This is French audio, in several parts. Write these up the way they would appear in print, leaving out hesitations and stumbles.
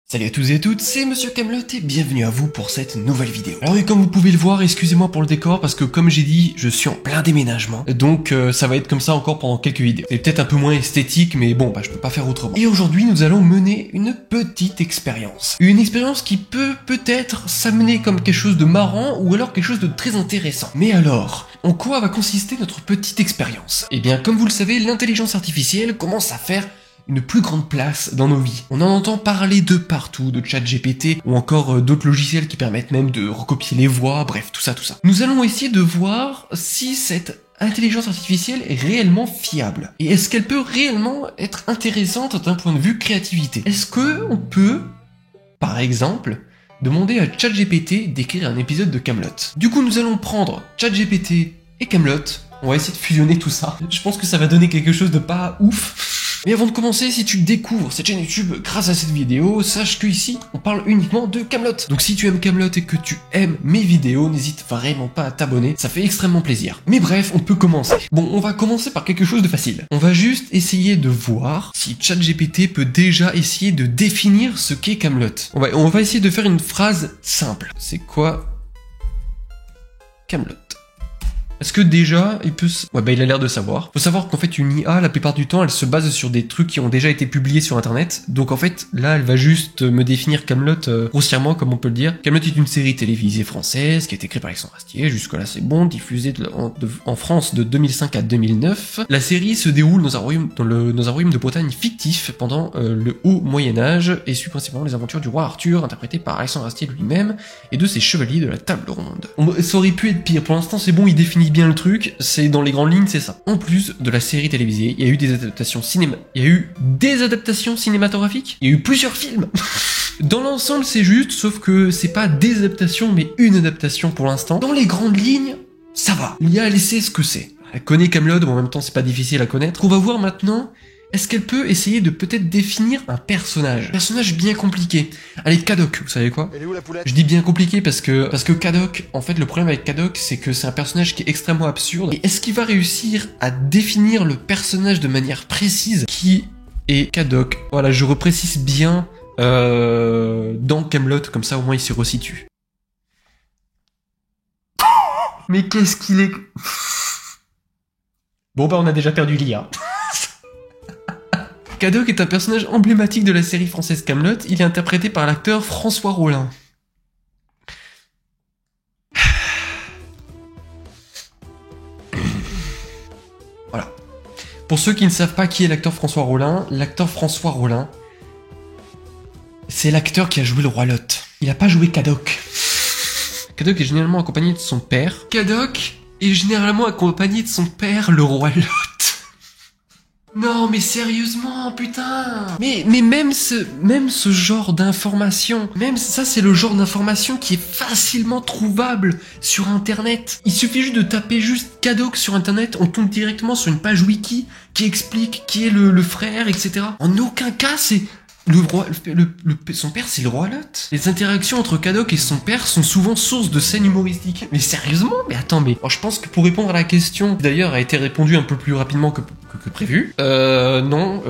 Salut à tous et à toutes, c'est Monsieur Camelot et bienvenue à vous pour cette nouvelle vidéo. Alors oui, comme vous pouvez le voir, excusez-moi pour le décor parce que comme j'ai dit, je suis en plein déménagement. Donc ça va être comme ça encore pendant quelques vidéos. C'est peut-être un peu moins esthétique, mais bon, je peux pas faire autrement. Et aujourd'hui, nous allons mener une petite expérience. Une expérience qui peut peut-être s'amener comme quelque chose de marrant ou alors quelque chose de très intéressant. Mais alors, en quoi va consister notre petite expérience? Eh bien, comme vous le savez, l'intelligence artificielle commence à faire une plus grande place dans nos vies. On en entend parler de partout, de ChatGPT ou encore d'autres logiciels qui permettent même de recopier les voix, bref, tout ça. Nous allons essayer de voir si cette intelligence artificielle est réellement fiable. Et est-ce qu'elle peut réellement être intéressante d'un point de vue créativité? Est-ce que on peut, par exemple, demander à ChatGPT d'écrire un épisode de Camelot? Du coup, nous allons prendre ChatGPT et Camelot. On va essayer de fusionner tout ça. Je pense que ça va donner quelque chose de pas ouf. Mais avant de commencer, si tu découvres cette chaîne YouTube grâce à cette vidéo, sache que ici, on parle uniquement de Camelot. Donc si tu aimes Camelot et que tu aimes mes vidéos, n'hésite vraiment pas à t'abonner, ça fait extrêmement plaisir. Mais bref, on peut commencer. Bon, on va commencer par quelque chose de facile. On va juste essayer de voir si ChatGPT peut déjà essayer de définir ce qu'est Camelot. On va essayer de faire une phrase simple. C'est quoi Camelot? Est-ce que déjà, il peut... il a l'air de savoir. Faut savoir qu'en fait, une IA, la plupart du temps, elle se base sur des trucs qui ont déjà été publiés sur Internet. Donc en fait, là, elle va juste me définir Camelot grossièrement, comme on peut le dire. Camelot est une série télévisée française qui a été créée par Alexandre Astier. Jusque-là, c'est bon. Diffusée en France de 2005 à 2009. La série se déroule dans un royaume de Bretagne fictif pendant le haut Moyen-Âge et suit principalement les aventures du roi Arthur, interprété par Alexandre Astier lui-même, et de ses chevaliers de la table ronde. Ça aurait pu être pire. Pour l'instant, c'est bon, il définit bien le truc, c'est dans les grandes lignes, c'est ça. En plus de la série télévisée, il y a eu des adaptations cinématographiques, il y a eu plusieurs films. Dans l'ensemble, c'est juste, sauf que c'est pas des adaptations, mais une adaptation pour l'instant. Dans les grandes lignes, ça va. L'IA, elle sait ce que c'est. Elle connaît Camelot, mais en même temps, c'est pas difficile à connaître. On va voir maintenant. Est-ce qu'elle peut essayer de peut-être définir un personnage? Un personnage bien compliqué. Allez, Kadok, vous savez quoi? Je dis bien compliqué parce que Kadok, en fait, le problème avec Kadok, c'est que c'est un personnage qui est extrêmement absurde. Et est-ce qu'il va réussir à définir le personnage de manière précise qui est Kadok? Voilà, je reprécise bien dans Camelot, comme ça au moins il se resitue. Mais qu'est-ce qu'il est... Bon on a déjà perdu l'IA. Kadok est un personnage emblématique de la série française Camelot. Il est interprété par l'acteur François Rolin. Voilà. Pour ceux qui ne savent pas qui est l'acteur François Rolin, c'est l'acteur qui a joué le roi Lot. Il n'a pas joué Kadok. Kadok est généralement accompagné de son père. Le roi Lot. Non, mais sérieusement, putain. Mais même ce genre d'information, même ça, c'est le genre d'information qui est facilement trouvable sur Internet. Il suffit juste de taper juste Kadok sur Internet, on tombe directement sur une page wiki qui explique qui est le frère, etc. En aucun cas, c'est... son père, c'est le roi Lot. Les interactions entre Kadok et son père sont souvent source de scènes humoristiques. Mais sérieusement? Mais attends, je pense que pour répondre à la question, d'ailleurs, a été répondue un peu plus rapidement que prévu. Non,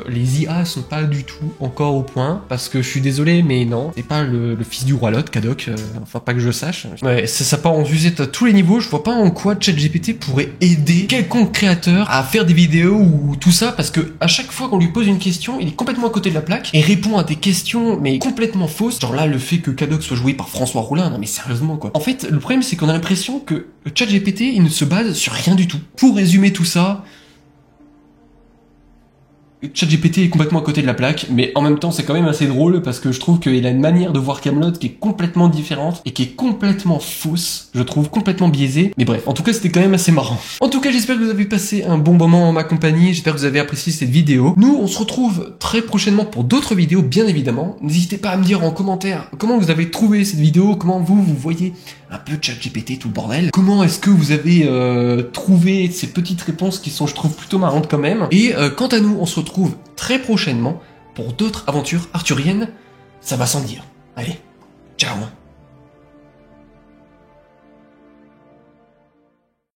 les IA sont pas du tout encore au point, parce que je suis désolé, mais non, c'est pas le fils du roi Lot, Kadok, enfin pas que je sache. Ouais, ça part en sucette à tous les niveaux, je vois pas en quoi ChatGPT pourrait aider quelconque créateur à faire des vidéos ou tout ça, parce que à chaque fois qu'on lui pose une question, il est complètement à côté de la plaque et répond à des questions mais complètement fausses. Genre là, le fait que Kadok soit joué par François Rolin, non mais sérieusement quoi. En fait, le problème c'est qu'on a l'impression que ChatGPT il ne se base sur rien du tout. Pour résumer tout ça, ChatGPT est complètement à côté de la plaque, mais en même temps c'est quand même assez drôle parce que je trouve qu'il a une manière de voir Camelot qui est complètement différente et qui est complètement fausse, je trouve complètement biaisée. Mais bref, en tout cas c'était quand même assez marrant. En tout cas j'espère que vous avez passé un bon moment en ma compagnie, j'espère que vous avez apprécié cette vidéo. Nous on se retrouve très prochainement pour d'autres vidéos bien évidemment. N'hésitez pas à me dire en commentaire comment vous avez trouvé cette vidéo, comment vous voyez un peu ChatGPT tout le bordel. Comment est-ce que vous avez trouvé ces petites réponses qui sont je trouve plutôt marrantes quand même. Et quant à nous on se retrouve très prochainement pour d'autres aventures arthuriennes, ça va sans dire. Allez, ciao.